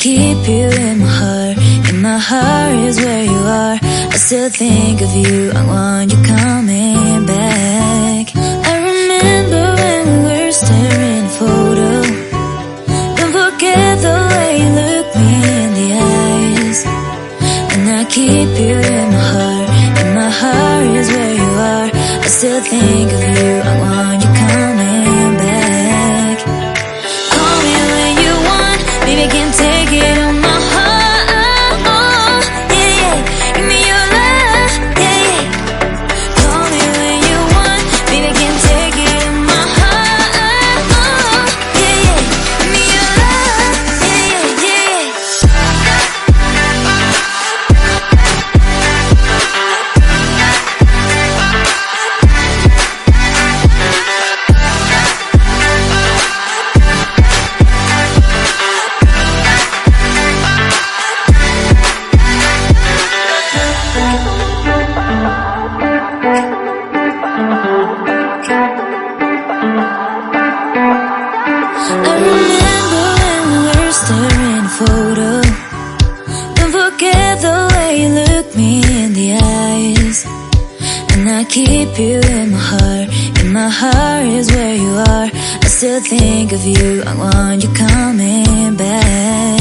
keep you in my heart. In my heart is where you are. I still think of you. I want you coming back. I remember when we were staring at a photo. Don't forget the way you look me in the eyes. And I keep you in my heart. In my heart is where you are. I still think of you. I want you coming back. Call me when you want. Baby, I can't take it on my heart. Yeah, yeah. Give me your love. Yeah, yeah. Call me when you want. Baby, I can't take it on my heart. Yeah, yeah. Give me your love. Yeah, yeah, yeah. I remember when we were staring at a photo. Don't forget the way you look me in the eyes. And I keep you in my heart. In my heart is where you are. I still think of you. I want you coming back.